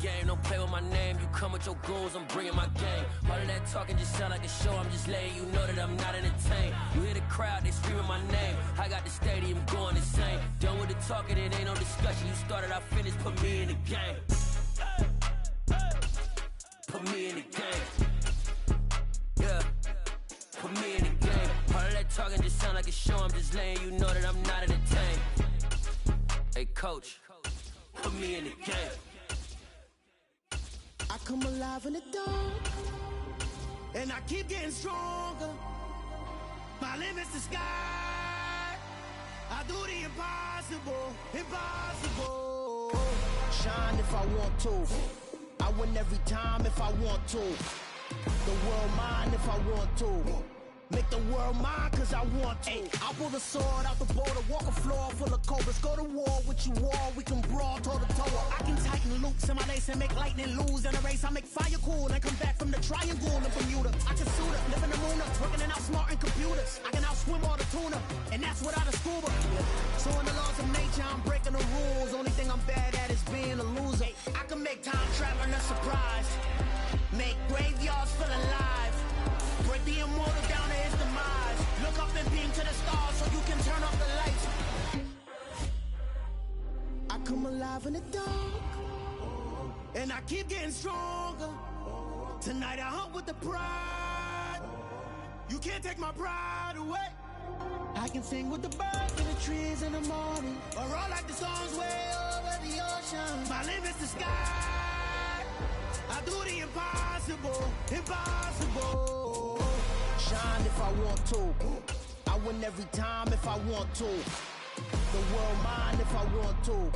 game. Don't play with my name. You come with your goons, I'm bringing my game. All of that talking just sound like a show. I'm just letting you know that I'm not entertained. You hear the crowd, they screaming my name. I got the stadium going insane. Done with the talking, it ain't no discussion. You started, I finished, put me in the game. Put me in the game. Yeah. Put me in the game. All of that talking just sound like a show. I'm just letting you know that I'm not entertained. Hey, coach, put me in the game. I come alive in the dark, and I keep getting stronger. My limit's the sky. I do the impossible, impossible. Shine if I want to. I win every time if I want to. The world mine if I want to. Make the world mine cause I want to. I pull the sword out the border, walk a floor full of cobras. Go to war with you all, we can brawl toe to toe. I can tighten loops in my lace and make lightning lose in a race. I make fire cool and come back from the triangle in Bermuda. I can suit up, live in the moon up, working and outsmarting computers. I can outswim all the tuna, and that's without a scuba. So in the laws of nature, I'm breaking the rules. Only thing I'm bad at is being a loser. I can make time traveling a surprise. Make graveyards feel alive. Break the immortal down to his demise. Look up and beam to the stars so you can turn off the lights. I come alive in the dark, and I keep getting stronger. Tonight I hunt with the pride. You can't take my pride away. I can sing with the birds and the trees in the morning, or roll like the songs way over the ocean. My limit's the sky. I do the impossible, impossible. Shine if I want to. I win every time if I want to. The world mine if I want to.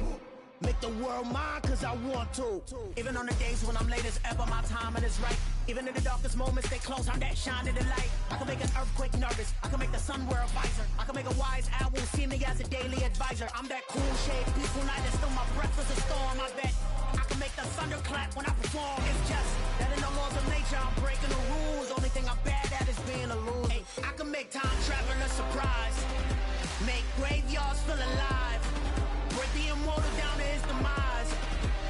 Make the world mine cause I want to. Even on the days when I'm late as ever, my timing is right. Even in the darkest moments, stay close, I'm that shining the light. I can make an earthquake nervous, I can make the sun wear a visor. I can make a wise owl see me as a daily advisor. I'm that cool shade, peaceful night, and still my breath is a storm. I bet I can make the thunder clap when I perform. It's just that in the laws of nature, I'm breaking the rules. Only thing I'm bad at is being a loser. Hey, I can make time traveling a surprise. Make graveyards feel alive. Break the immortal down to his demise.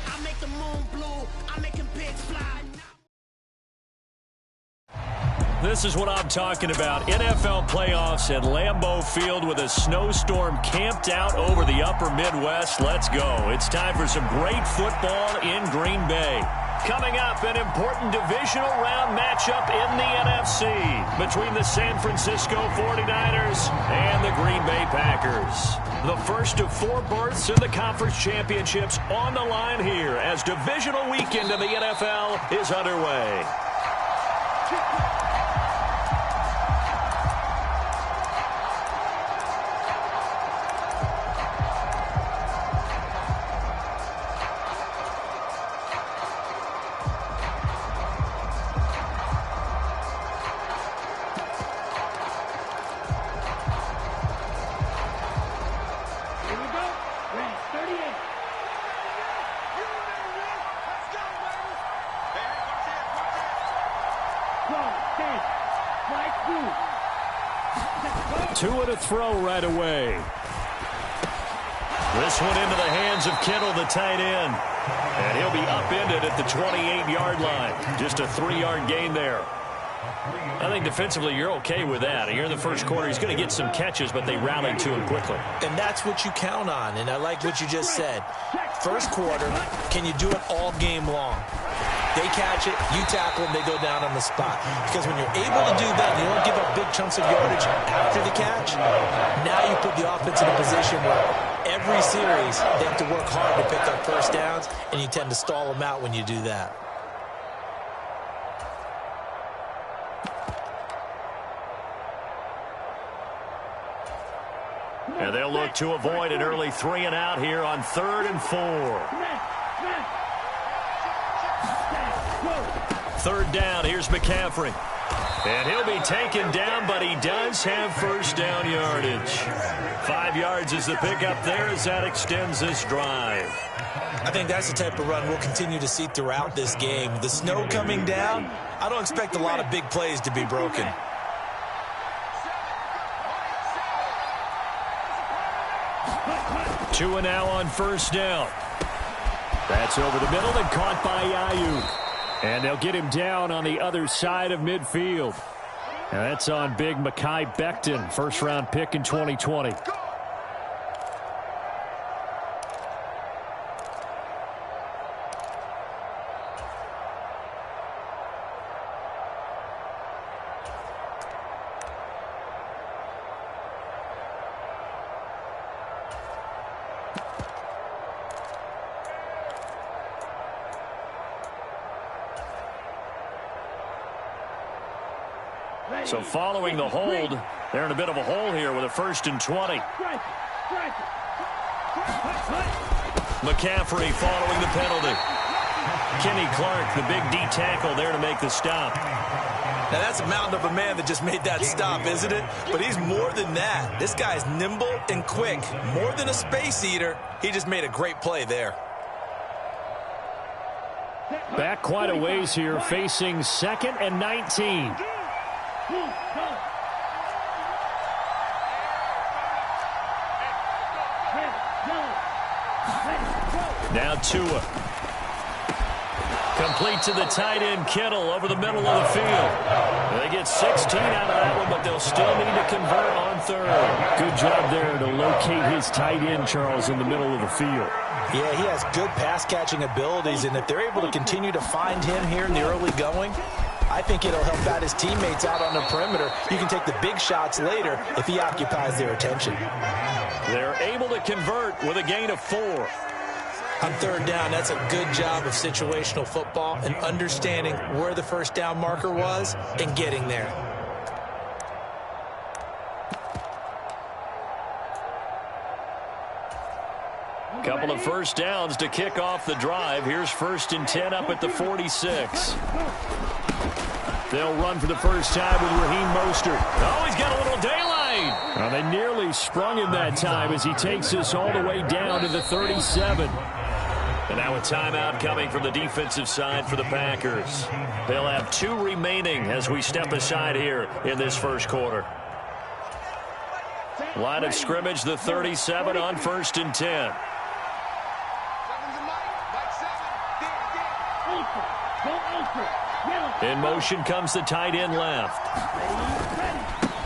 I make the moon blue. I'm making pigs fly. This is what I'm talking about. NFL playoffs at Lambeau Field with a snowstorm camped out over the upper Midwest. Let's go. It's time for some great football in Green Bay. Coming up, an important divisional round matchup in the NFC between the San Francisco 49ers and the Green Bay Packers. The first of 4 berths in the conference championships on the line here as divisional weekend of the NFL is underway. Two and a throw right away. This one into the hands of Kittle, the tight end. And he'll be upended at the 28-yard line. Just a 3-yard gain there. I think defensively you're okay with that. Here in the first quarter, he's going to get some catches, but they rallied to him quickly. And that's what you count on, and I like what you just said. First quarter, can you do it all game long? They catch it, you tackle them, they go down on the spot. Because when you're able to do that, you don't give up big chunks of yardage after the catch, now you put the offense in a position where every series they have to work hard to pick up first downs, and you tend to stall them out when you do that. And they'll look to avoid an early 3 and out here on 3rd and 4. 3rd down, here's McCaffrey. And he'll be taken down, but he does have first down yardage. 5 yards is the pickup there as that extends this drive. I think that's the type of run we'll continue to see throughout this game. The snow coming down, I don't expect a lot of big plays to be broken. Two and now on first down. That's over the middle and caught by Ayuk. And they'll get him down on the other side of midfield. And that's on big Mekhi Becton, first-round pick in 2020. So following the hold, they're in a bit of a hole here with a 1st and 20. McCaffrey following the penalty. Kenny Clark, the big D tackle, there to make the stop. Now that's a mountain of a man that just made that stop, isn't it? But he's more than that. This guy's nimble and quick. More than a space eater. He just made a great play there. Back quite a ways here, facing 2nd and 19. Now Tua. Complete to the tight end, Kittle, over the middle of the field. They get 16 out of that one, but they'll still need to convert on 3rd. Good job there to locate his tight end, Charles, in the middle of the field. Yeah, he has good pass-catching abilities, and if they're able to continue to find him here in the early going, I think it'll help out his teammates out on the perimeter. You can take the big shots later if he occupies their attention. They're able to convert with a gain of 4. On 3rd down, that's a good job of situational football and understanding where the first down marker was and getting there. Couple of first downs to kick off the drive. Here's 1st and 10 up at the 46. They'll run for the first time with Raheem Mostert. Oh, he's got a little daylight. Well, they nearly sprung him that time as he takes us all the way down to the 37. And now a timeout coming from the defensive side for the Packers. They'll have 2 remaining as we step aside here in this first quarter. Line of scrimmage, the 37 on 1st and 10. In motion comes the tight end left.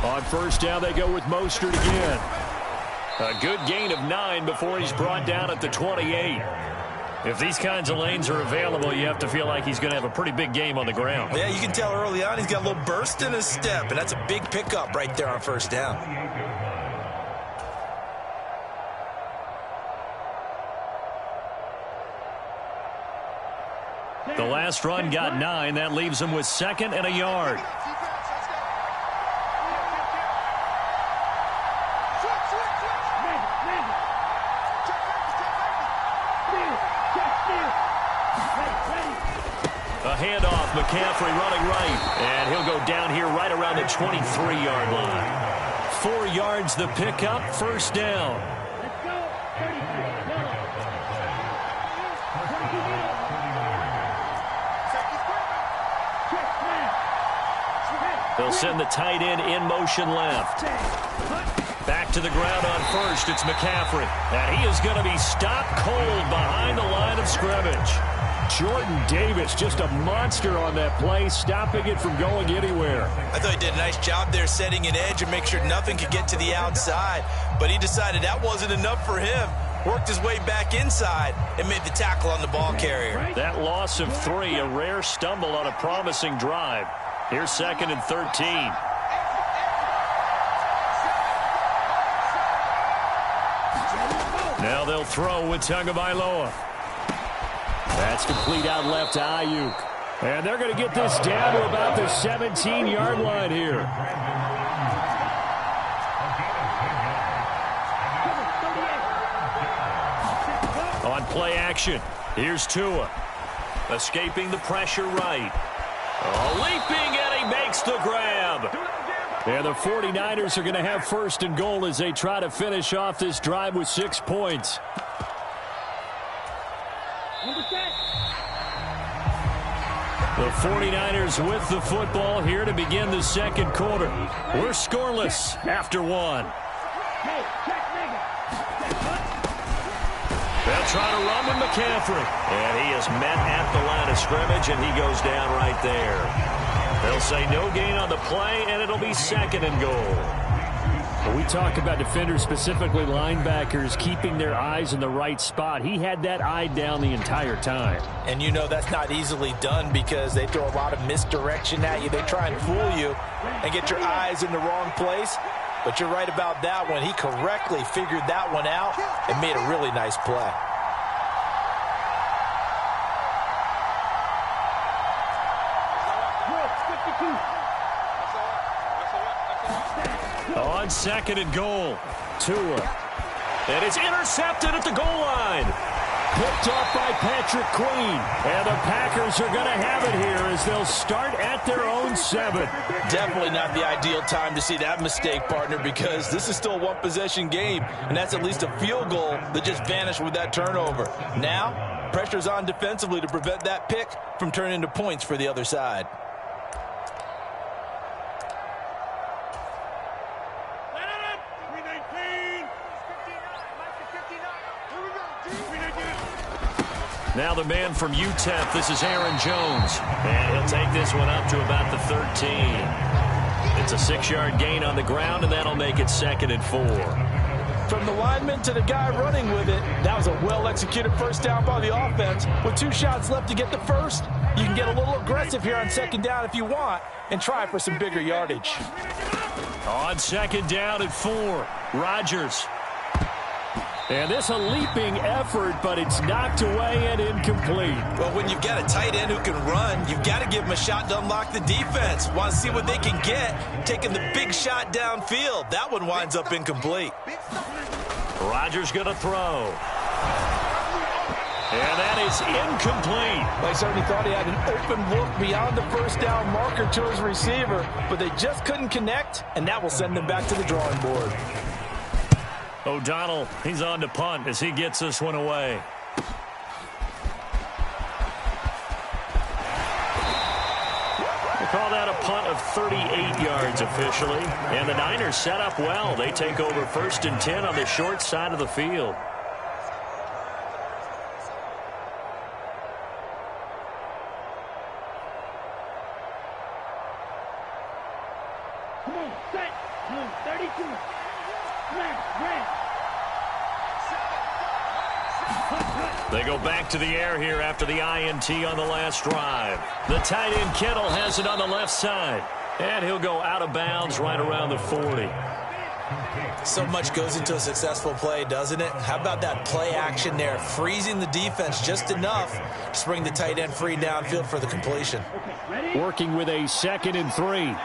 On 1st down, they go with Mostert again. A good gain of 9 before he's brought down at the 28. If these kinds of lanes are available, you have to feel like he's going to have a pretty big game on the ground. Yeah, you can tell early on he's got a little burst in his step, and that's a big pickup right there on 1st down. The last run got 9. That leaves him with 2nd and a yard. A handoff, McCaffrey running right. And he'll go down here right around the 23-yard line. 4 yards the pickup, 1st down. They'll send the tight end in motion left. Back to the ground on 1st. It's McCaffrey. And he is going to be stopped cold behind the line of scrimmage. Jordan Davis, just a monster on that play, stopping it from going anywhere. I thought he did a nice job there setting an edge and make sure nothing could get to the outside. But he decided that wasn't enough for him. Worked his way back inside and made the tackle on the ball carrier. That loss of 3, a rare stumble on a promising drive. Here's 2nd and 13. Now they'll throw with Tagovailoa. That's complete out left to Ayuk. And they're going to get this down to about the 17-yard line here. On play action, here's Tua. Escaping the pressure right. Leaping, and he makes the grab. And the 49ers are going to have 1st and goal as they try to finish off this drive with 6 points. The 49ers with the football here to begin the 2nd quarter. We're scoreless after 1. They'll try to run with McCaffrey. And he is met at the line of scrimmage, and he goes down right there. They'll say no gain on the play, and it'll be 2nd and goal. When we talk about defenders, specifically linebackers, keeping their eyes in the right spot, he had that eye down the entire time. And you know that's not easily done because they throw a lot of misdirection at you. They try and fool you and get your eyes in the wrong place. But you're right about that one. He correctly figured that one out and made a really nice play. On 2nd and goal, Tua. And it's intercepted at the goal line. Picked off by Patrick Queen. And the Packers are going to have it here as they'll start at their own 7. Definitely not the ideal time to see that mistake, partner, because this is still a one-possession game, and that's at least a field goal that just vanished with that turnover. Now, pressure's on defensively to prevent that pick from turning into points for the other side. Now the man from UTEP, this is Aaron Jones. And he'll take this one up to about the 13. It's a 6-yard gain on the ground, and that'll make it 2nd and 4. From the lineman to the guy running with it, that was a well-executed first down by the offense. With 2 shots left to get the first, you can get a little aggressive here on 2nd down if you want and try for some bigger yardage. On 2nd down and 4, Rodgers. And this a leaping effort, but it's knocked away and incomplete. Well, when you've got a tight end who can run, you've got to give him a shot to unlock the defense. Want to see what they can get, taking the big shot downfield. That one winds up incomplete. Rodgers going to throw. And that is incomplete. I certainly thought he had an open look beyond the first down marker to his receiver, but they just couldn't connect, and that will send them back to the drawing board. O'Donnell, he's on to punt as he gets this one away. We'll call that a punt of 38 yards officially. And the Niners set up well. They take over 1st and 10 on the short side of the field. Come on, set. 32. They go back to the air here after the INT on the last drive. The tight end Kittle has it on the left side. And he'll go out of bounds right around the 40. So much goes into a successful play, doesn't it? How about that play action there, freezing the defense just enough to bring the tight end free downfield for the completion. Working with a 2nd and 3.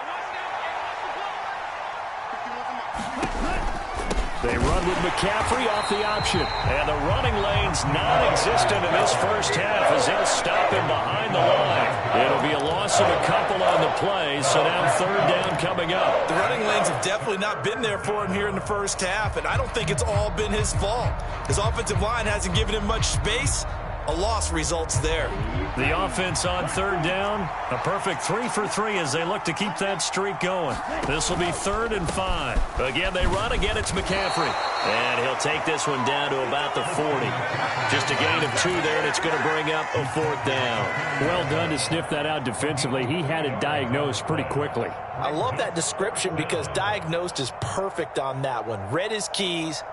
They run with McCaffrey off the option. And the running lane's non-existent in this first half as they'll stop him behind the line. It'll be a loss of a couple on the play, so now 3rd down coming up. The running lanes have definitely not been there for him here in the first half, and I don't think it's all been his fault. His offensive line hasn't given him much space. A loss results there. The offense on 3rd down, a perfect 3 for 3 as they look to keep that streak going. This will be 3rd and 5. Again, they run. Again, it's McCaffrey. And he'll take this one down to about the 40. Just a gain of 2 there, and it's going to bring up a 4th down. Well done to sniff that out defensively. He had it diagnosed pretty quickly. I love that description because diagnosed is perfect on that one. Read his keys,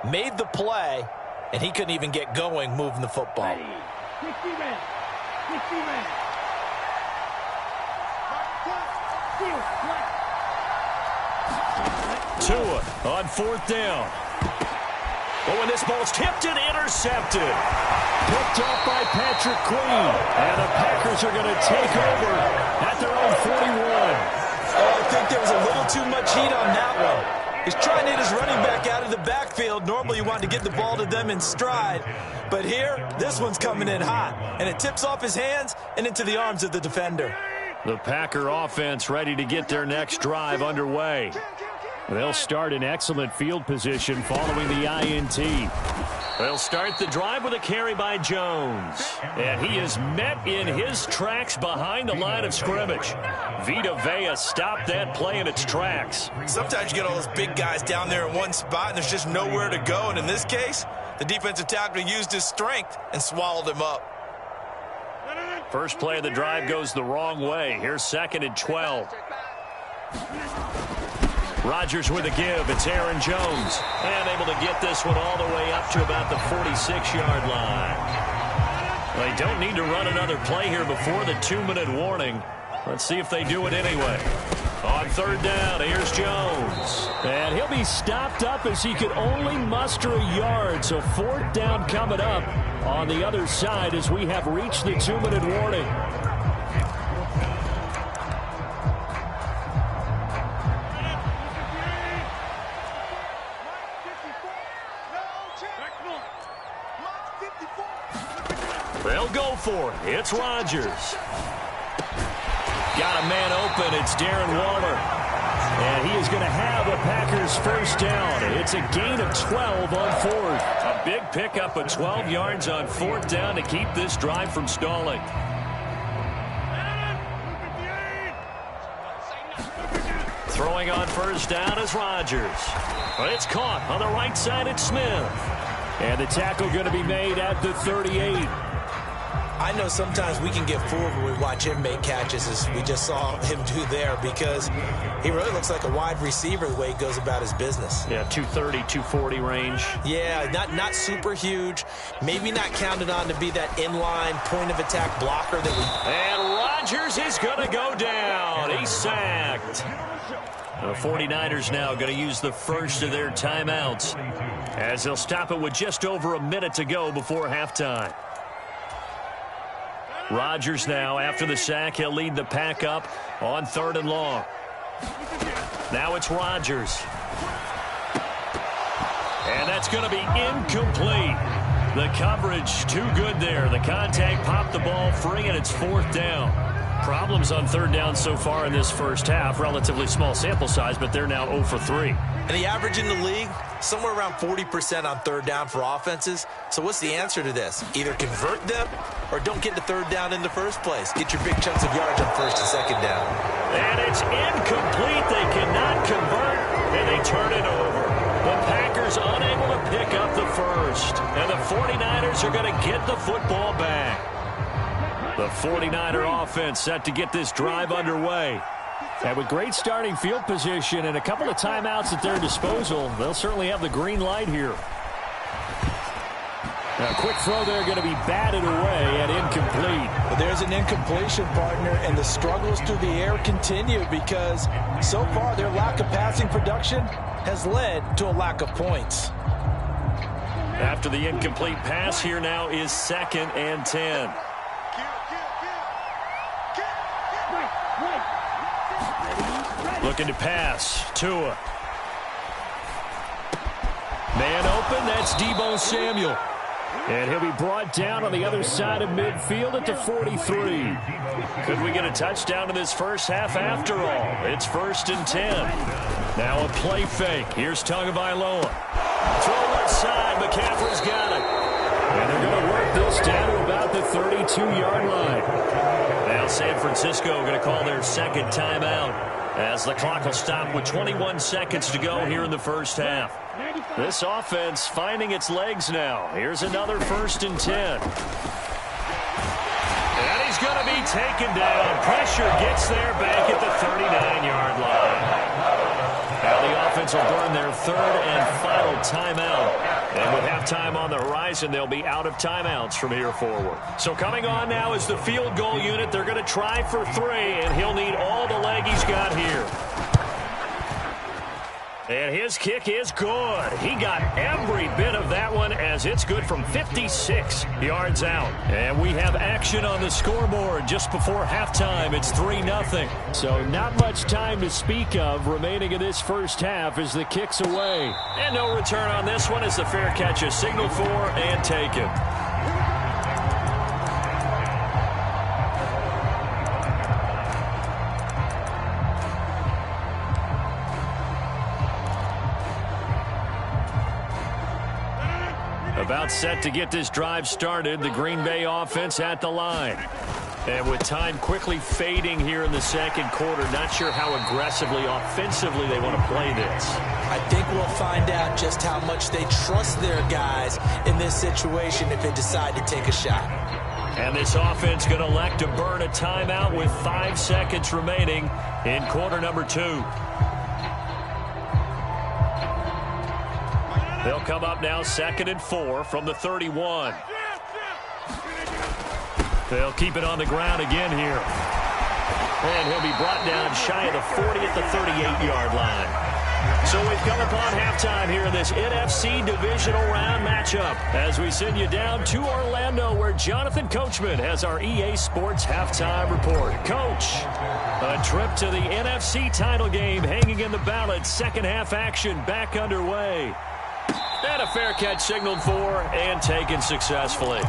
made the play, and he couldn't even get going moving the football. 60 red. 60 red. Tua on 4th down. Oh, and this ball's tipped and intercepted. Picked off by Patrick Queen. And the Packers are going to take over at their own 41. Oh, I think there was a little too much heat on that one. He's trying to hit his running back out of the backfield. Normally you want to get the ball to them in stride. But here, this one's coming in hot. And it tips off his hands and into the arms of the defender. The Packer offense ready to get their next drive underway. They'll start in excellent field position following the INT. They'll start the drive with a carry by Jones. And he is met in his tracks behind the line of scrimmage. Vita Vea stopped that play in its tracks. Sometimes you get all those big guys down there in one spot and there's just nowhere to go. And in this case, The defensive tackle used his strength and swallowed him up. First play of the drive goes the wrong way. Here's 2nd and 12. Rodgers with a give. It's Aaron Jones. And able to get this one all the way up to about the 46-yard line. They don't need to run another play here before the 2-minute warning. Let's see if they do it anyway. On 3rd down, here's Jones. And he'll be stopped up as he could only muster a yard. So 4th down coming up on the other side as we have reached the 2-minute warning. They'll go for it. It's Rodgers. Got a man open. It's Darren Waller. And he is going to have a Packers first down. It's a gain of 12 on 4th. A big pickup of 12 yards on 4th down to keep this drive from stalling. Throwing on 1st down is Rodgers. But it's caught on the right side. It's Smith. And the tackle going to be made at the 38. I know sometimes we can get fooled when we watch him make catches, as we just saw him do there, because he really looks like a wide receiver the way he goes about his business. Yeah, 230, 240 range. Yeah, not super huge. Maybe not counted on to be that inline point-of-attack blocker that we... And Rodgers is going to go down. He's sacked. The 49ers now going to use the first of their timeouts as they'll stop it with just over a minute to go before halftime. Rodgers now, after the sack, he'll lead the pack up on 3rd and long. Now it's Rodgers. And that's going to be incomplete. The coverage too good there. The contact popped the ball free, and it's 4th down. Problems on 3rd down so far in this first half. Relatively small sample size, but they're now 0 for 3. And the average in the league, somewhere around 40% on 3rd down for offenses. So what's the answer to this? Either convert them or don't get to 3rd down in the first place. Get your big chunks of yards on 1st and 2nd down. And it's incomplete. They cannot convert, and they turn it over. The Packers unable to pick up the first. And the 49ers are going to get the football back. The 49er offense set to get this drive underway. And with great starting field position and a couple of timeouts at their disposal, they'll certainly have the green light here. A quick throw there going to be batted away and incomplete. But there's an incompletion, partner, and the struggles through the air continue because so far their lack of passing production has led to a lack of points. After the incomplete pass, here now is 2nd and 10. Looking to pass. Tua. Man open. That's Deebo Samuel. And he'll be brought down on the other side of midfield at the 43. Could we get a touchdown in this first half after all? It's 1st and 10. Now a play fake. Here's Tagovailoa. Throw left side. McCaffrey's got it. And they're going to work this down to about the 32-yard line. Now San Francisco going to call their 2nd timeout, as the clock will stop with 21 seconds to go here in the first half. This offense finding its legs now. Here's another 1st and 10. And he's going to be taken down. Pressure gets there back at the 39-yard line. Now the offense will burn their 3rd and final timeout. And with halftime on the horizon, they'll be out of timeouts from here forward. So coming on now is the field goal unit. They're going to try for 3, and he'll need all the leg he's got here. And his kick is good. He got every bit of that one, as it's good from 56 yards out. And we have action on the scoreboard just before halftime. It's 3-0. So not much time to speak of remaining in this first half as the kick's away. And no return on this one as the fair catch is signaled for and taken. About set to get this drive started. The Green Bay offense at the line. And with time quickly fading here in the second quarter, not sure how aggressively, offensively they want to play this. I think we'll find out just how much they trust their guys in this situation if they decide to take a shot. And this offense going to elect to burn a timeout with 5 seconds remaining in quarter number 2. They'll come up now 2nd and 4 from the 31. They'll keep it on the ground again here. And he'll be brought down shy of the 40 at the 38-yard line. So we've come upon halftime here in this NFC divisional round matchup as we send you down to Orlando where Jonathan Coachman has our EA Sports halftime report. Coach, a trip to the NFC title game hanging in the balance. Second half action back underway. And a fair catch signaled for and taken successfully.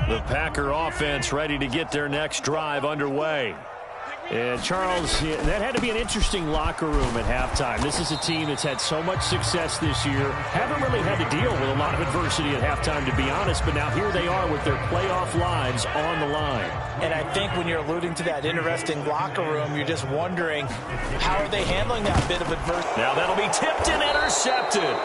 The Packer offense ready to get their next drive underway. And, Charles, that had to be an interesting locker room at halftime. This is a team that's had so much success this year. Haven't really had to deal with a lot of adversity at halftime, to be honest. But now here they are with their playoff lives on the line. And I think when you're alluding to that interesting locker room, you're just wondering, how are they handling that bit of adversity? Now that'll be tipped and intercepted.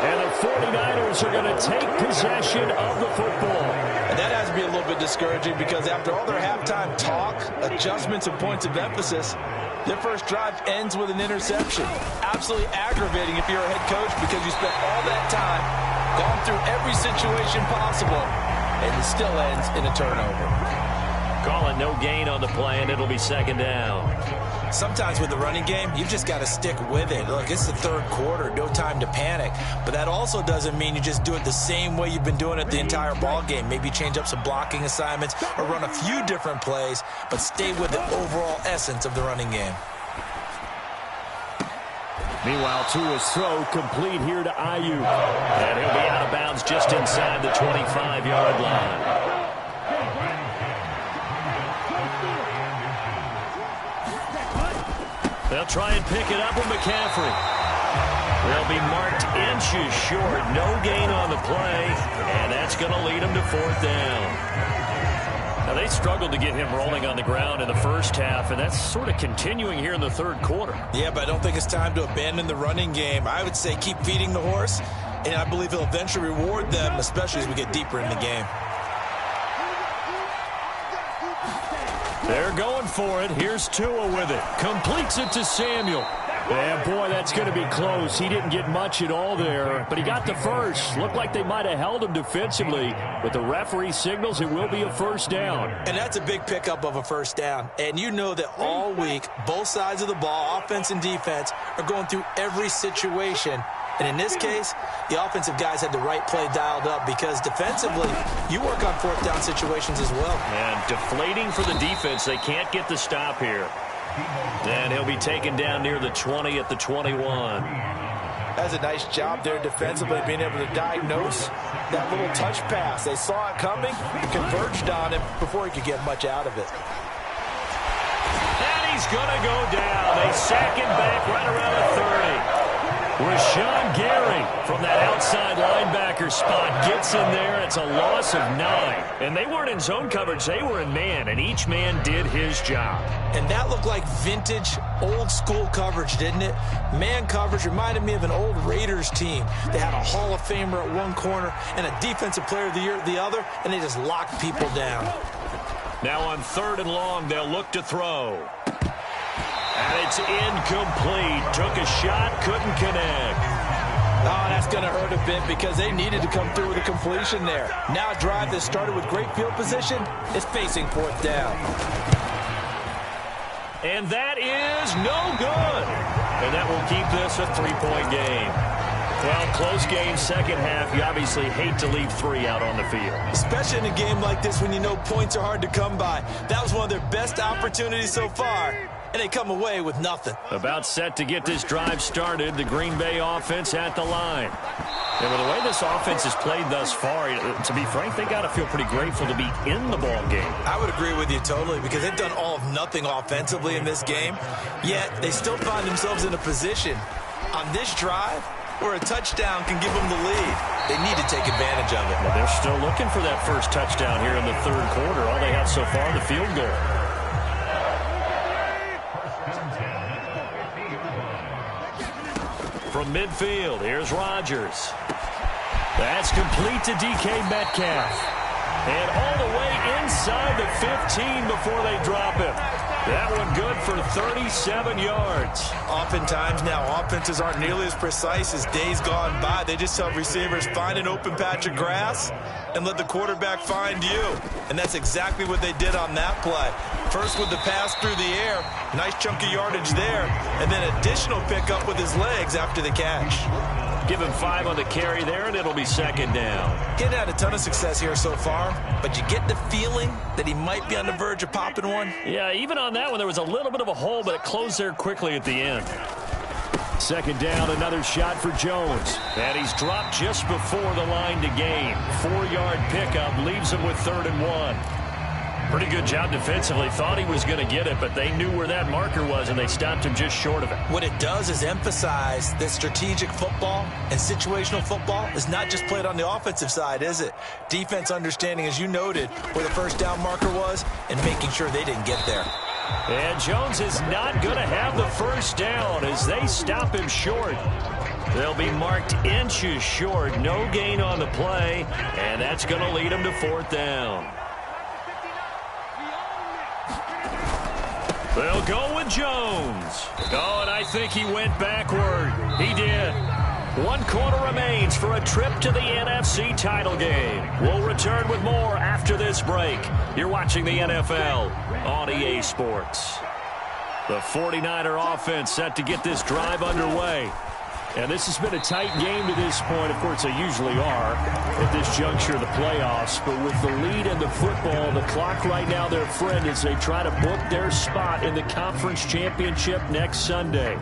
And the 49ers are going to take possession of the football. And that has to be a little bit discouraging because after all their halftime talk, adjustments, and points of emphasis, their first drive ends with an interception. Absolutely aggravating if you're a head coach because you spent all that time, gone through every situation possible, and it still ends in a turnover. Calling no gain on the play, and it'll be second down. Sometimes with the running game, you've just got to stick with it. Look, it's the third quarter, no time to panic. But that also doesn't mean you just do it the same way you've been doing it the entire ball game. Maybe change up some blocking assignments or run a few different plays, but stay with the overall essence of the running game. Meanwhile, Tua's throw complete here to Ayuk. And he'll be out of bounds just inside the 25-yard line. They'll try and pick it up with McCaffrey. They'll be marked inches short. No gain on the play, and that's going to lead them to fourth down. Now, they struggled to get him rolling on the ground in the first half, and that's sort of continuing here in the third quarter. Yeah, but I don't think it's time to abandon the running game. I would say keep feeding the horse, and I believe he'll eventually reward them, especially as we get deeper in the game. They're going for it. Here's Tua with it. Completes it to Samuel. And, boy, that's going to be close. He didn't get much at all there, but he got the first. Looked like they might have held him defensively, but the referee signals it will be a first down. And that's a big pickup of a first down. And you know that all week, both sides of the ball, offense and defense, are going through every situation. And in this case, the offensive guys had the right play dialed up because defensively, you work on fourth down situations as well. And deflating for the defense. They can't get the stop here. And he'll be taken down near the 20 at the 21. That's a nice job there defensively, being able to diagnose that little touch pass. They saw it coming, converged on him before he could get much out of it. And he's going to go down. They sack him back right around the 30. Rashawn Gary from that outside linebacker spot gets in there. It's a loss of 9. And they weren't in zone coverage. They were in man, and each man did his job. And that looked like vintage, old-school coverage, didn't it? Man coverage reminded me of an old Raiders team. They had a Hall of Famer at one corner and a Defensive Player of the Year at the other, and they just locked people down. Now on 3rd and long, they'll look to throw. And it's incomplete. Took a shot, couldn't connect. Oh, that's going to hurt a bit because they needed to come through with a completion there. Now a drive that started with great field position is facing fourth down. And that is no good. And that will keep this a 3-point game. Well, close game, second half. You obviously hate to leave 3 out on the field. Especially in a game like this when you know points are hard to come by. That was one of their best opportunities so far. And they come away with nothing. About set to get this drive started. The Green Bay offense at the line. And with the way this offense has played thus far, to be frank, they got to feel pretty grateful to be in the ball game. I would agree with you totally, because they've done all of nothing offensively in this game, yet they still find themselves in a position on this drive where a touchdown can give them the lead. They need to take advantage of it. Well, they're still looking for that first touchdown here in the third quarter. All they have so far, the field goal. From midfield, here's Rodgers. That's complete to DK Metcalf. And all the way inside the 15 before they drop him. That one good for 37 yards. Oftentimes now, offenses aren't nearly as precise as days gone by. They just tell receivers, find an open patch of grass and let the quarterback find you. And that's exactly what they did on that play. First with the pass through the air, nice chunk of yardage there, and then additional pickup with his legs after the catch. Give him 5 on the carry there, and it'll be second down. Getting had a ton of success here so far, but you get the feeling that he might be on the verge of popping one. Yeah, even on that one, there was a little bit of a hole, but it closed there quickly at the end. Second down, another shot for Jones. And he's dropped just before the line to gain. 4-yard pickup leaves him with 3rd and 1. Pretty good job defensively. Thought he was going to get it, but they knew where that marker was, and they stopped him just short of it. What it does is emphasize that strategic football and situational football is not just played on the offensive side, is it? Defense understanding, as you noted, where the first down marker was and making sure they didn't get there. And Jones is not going to have the first down as they stop him short. They'll be marked inches short. No gain on the play, and that's going to lead them to 4th down. They'll go with Jones. Oh, and I think he went backward. He did. 1 quarter remains for a trip to the NFC title game. We'll return with more after this break. You're watching the NFL on EA Sports. The 49er offense set to get this drive underway. And this has been a tight game to this point. Of course, they usually are at this juncture of the playoffs. But with the lead in the football, the clock right now their friend as they try to book their spot in the conference championship next Sunday.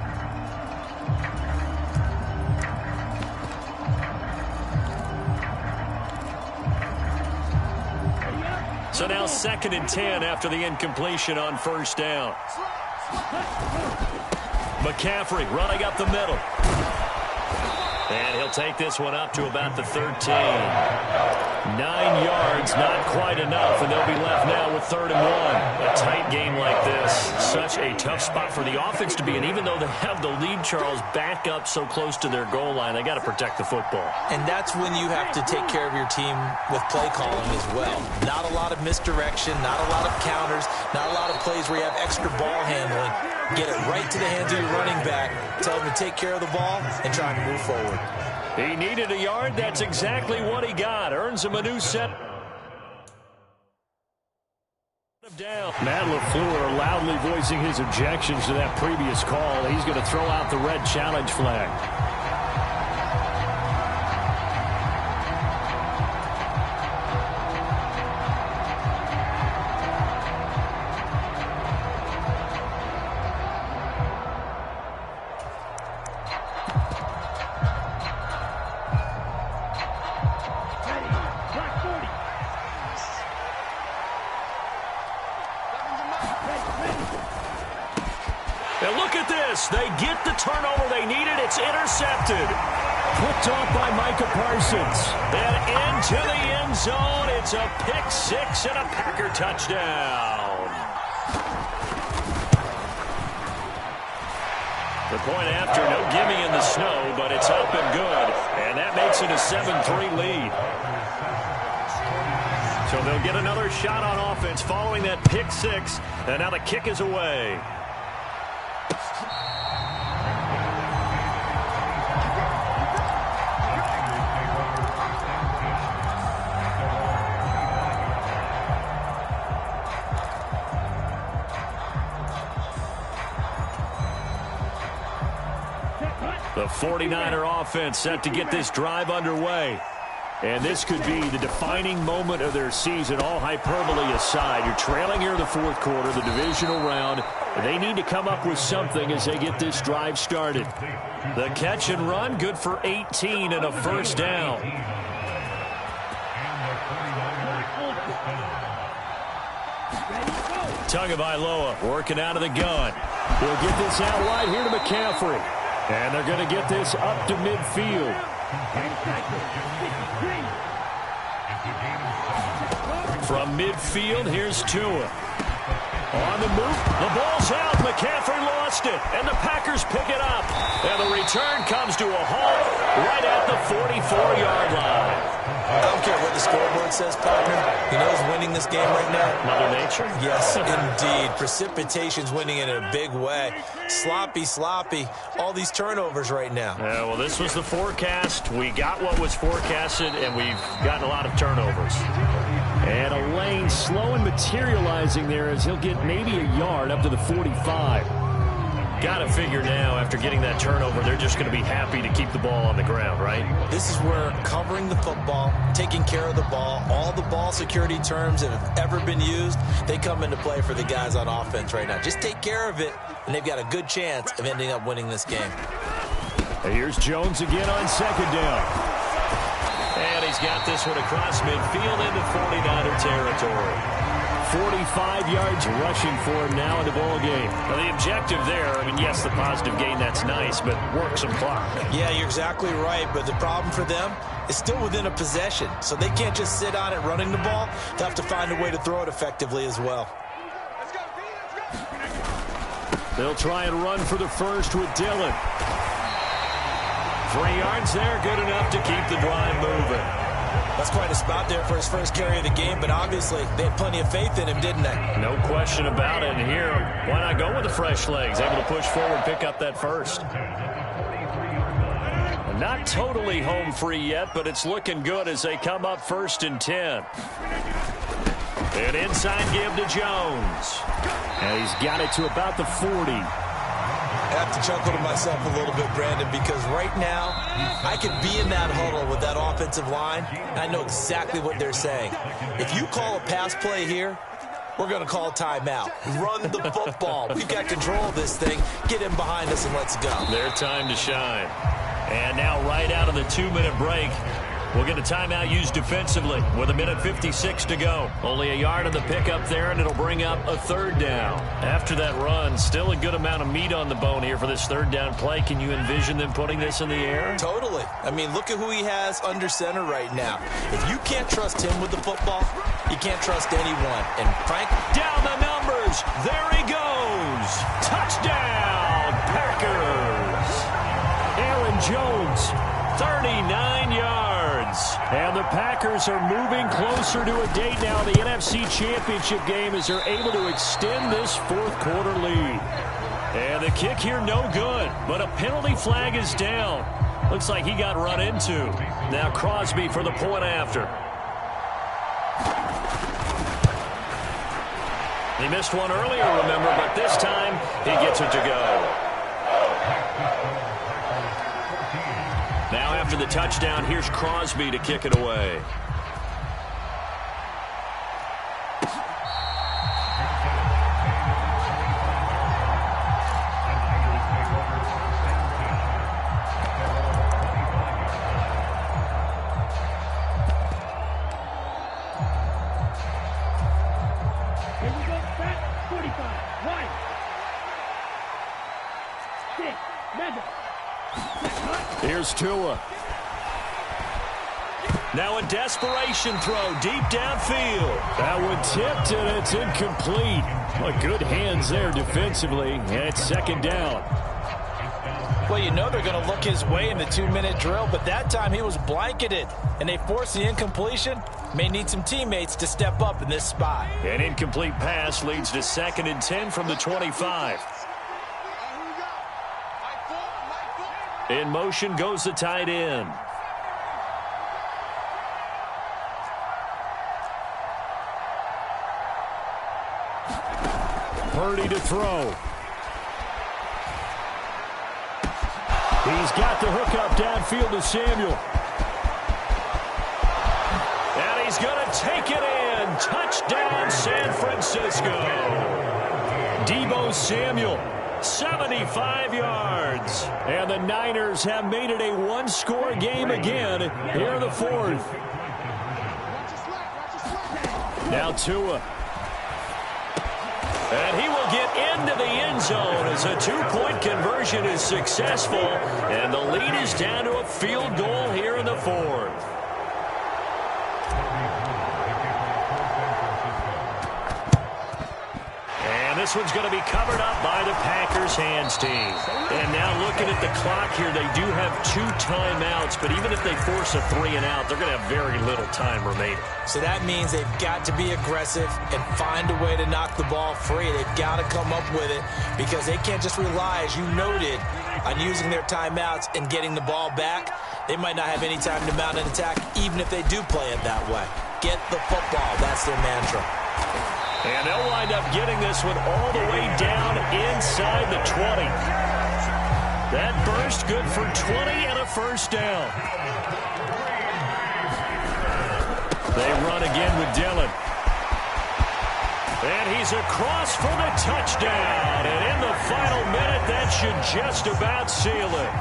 So now 2nd and 10 after the incompletion on first down. McCaffrey running up the middle. And he'll take this one up to about the 13. 9 yards, not quite enough, and they'll be left now with 3rd and 1. A tight game like this, such a tough spot for the offense to be in. Even though they have the lead, Charles, back up so close to their goal line, they got to protect the football. And that's when you have to take care of your team with play calling as well. Not a lot of misdirection, not a lot of counters, not a lot of plays where you have extra ball handling. Get it right to the hands of your running back. Tell him to take care of the ball and try to move forward. He needed a yard. That's exactly what he got. Earns him a new set. Down. Matt LaFleur loudly voicing his objections to that previous call. He's going to throw out the red challenge flag. And look at this. They get the turnover they needed. It's intercepted. Picked off by Micah Parsons. And into the end zone. It's a pick-6 and a Packer touchdown. The point after, no gimme in the snow, but it's up and good. And that makes it a 7-3 lead. So they'll get another shot on offense following that pick-6. And now the kick is away. The 49er offense set to get this drive underway. And this could be the defining moment of their season, all hyperbole aside. You're trailing here in the fourth quarter, the divisional round. They need to come up with something as they get this drive started. The catch and run, good for 18 and a first down. Tagovailoa working out of the gun. He'll get this out wide here to McCaffrey. And they're going to get this up to midfield. From midfield, here's Tua. On the move, the ball's out. McCaffrey lost it, and the Packers pick it up. And the return comes to a halt right at the 44-yard line. I don't care what the scoreboard says, partner. You know who's winning this game right now? Mother Nature? Yes, indeed. Precipitation's winning in a big way. Sloppy. All these turnovers right now. Yeah, well, this was the forecast. We got what was forecasted, and we've gotten a lot of turnovers. And a lane slow and materializing there as he'll get maybe a yard up to the 45. Got to figure now, after getting that turnover, they're just going to be happy to keep the ball on the ground, right? This is where covering the football, taking care of the ball, all the ball security terms that have ever been used, they come into play for the guys on offense right now. Just take care of it, and they've got a good chance of ending up winning this game. Here's Jones again on second down. And he's got this one across midfield into 49er territory. 45 yards rushing for him now in the ball game. Now the objective there, I mean, yes, the positive gain, that's nice, but work some clock. Yeah, you're exactly right, but the problem for them is still within a possession, so they can't just sit on it running the ball. They'll have to find a way to throw it effectively as well. They'll try and run for the first with Dillon. 3 yards there, good enough to keep the drive moving. That's quite a spot there for his first carry of the game, but obviously they had plenty of faith in him, didn't they? No question about it. And here, why not go with the fresh legs? Able to push forward, pick up that first. Not totally home free yet, but it's looking good as they come up 1st and 10. An inside give to Jones. And he's got it to about the 40. I have to chuckle to myself a little bit, Brandon, because right now I could be in that huddle with that offensive line, and I know exactly what they're saying. If you call a pass play here, we're going to call a timeout. Run the football. We've got control of this thing. Get him behind us and let's go. Their time to shine. And now right out of the 2-minute break, we'll get a timeout used defensively with 1:56 to go. Only a yard on the pickup there, and it'll bring up a 3rd down. After that run, still a good amount of meat on the bone here for this 3rd down play. Can you envision them putting this in the air? Totally. I mean, look at who he has under center right now. If you can't trust him with the football, you can't trust anyone. And Frank, down the numbers. There he goes. Touchdown, Packers. Aaron Jones, 39 yards. And the Packers are moving closer to a date now, the NFC Championship game, as they're able to extend this 4th quarter lead. And the kick here no good, but a penalty flag is down. Looks like he got run into. Now Crosby for the point after. He missed one earlier, remember, but this time he gets it to go. Now after the touchdown, here's Crosby to kick it away. Here we go, back, 45, right. 6, Madden. Here's Tua. Now a desperation throw deep downfield. That one tipped, and it's incomplete. Well, good hands there defensively, and it's 2nd down. well, you know they're going to look his way in the 2-minute drill, but that time he was blanketed, and they forced the incompletion. May need some teammates to step up in this spot. An incomplete pass leads to 2nd and 10 from the 25. In motion goes the tight end. Purdy to throw. He's got the hook up downfield to Samuel. he's going to take it in. Touchdown, San Francisco. Deebo Samuel, 75 yards. And the Niners have made it a one-score game again here in the fourth. Now Tua. And he will get into the end zone as a two-point conversion is successful. And the lead is down to a field goal here in the fourth. And this one's going to be covered up by the Packers hands team. And now looking at the clock here, they do have 2 timeouts. But even if they force a 3 and out, they're going to have very little time remaining. So that means they've got to be aggressive and find a way to knock the ball free. They've got to come up with it because they can't just rely, as you noted, on using their timeouts and getting the ball back. They might not have any time to mount an attack, even if they do play it that way. Get the football. That's their mantra. And they'll wind up getting this one all the way down inside the 20. That burst good for 20 and a first down. They run again with Dillon. And he's across for the touchdown. And in the final minute, that should just about seal it.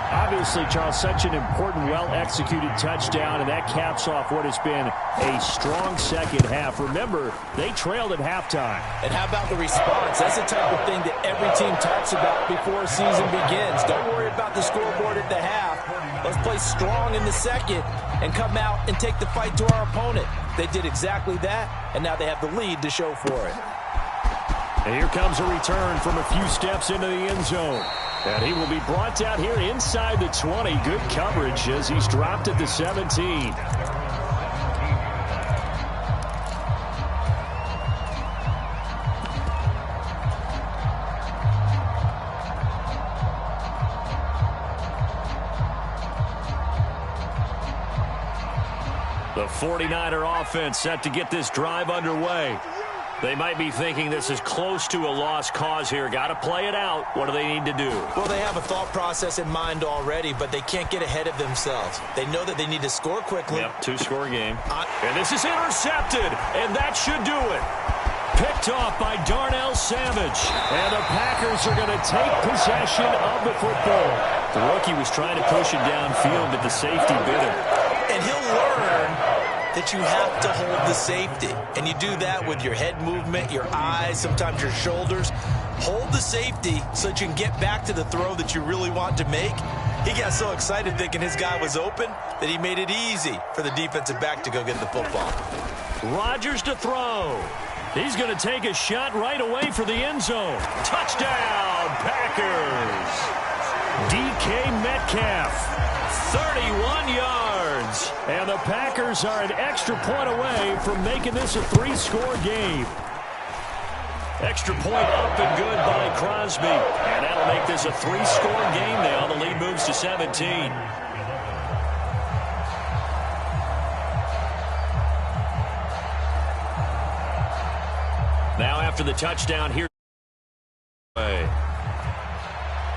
Obviously, Charles, such an important, well-executed touchdown, and that caps off what has been a strong second half. Remember, they trailed at halftime. And how about the response? That's the type of thing that every team talks about before a season begins. Don't worry about the scoreboard at the half. Let's play strong in the second and come out and take the fight to our opponent. They did exactly that, and now they have the lead to show for it. And here comes a return from a few steps into the end zone. And he will be brought down here inside the 20. Good coverage as he's dropped at the 17. The 49er offense set to get this drive underway. They might be thinking this is close to a lost cause here. Got to play it out. What do they need to do? Well, they have a thought process in mind already, but they can't get ahead of themselves. They know that they need to score quickly. Yep, 2-score game. And this is intercepted, and that should do it. Picked off by Darnell Savage. And the Packers are going to take possession of the football. The rookie was trying to push it downfield, but the safety bit him. And he'll learn that you have to hold the safety. And you do that with your head movement, your eyes, sometimes your shoulders. Hold the safety so that you can get back to the throw that you really want to make. He got so excited thinking his guy was open that he made it easy for the defensive back to go get the football. Rodgers to throw. He's going to take a shot right away for the end zone. Touchdown, Packers. DK Metcalf, 31 yards. And the Packers are an extra point away from making this a 3-score game. Extra point up and good by Crosby. And that'll make this a 3-score game now. The lead moves to 17. Now after the touchdown, here's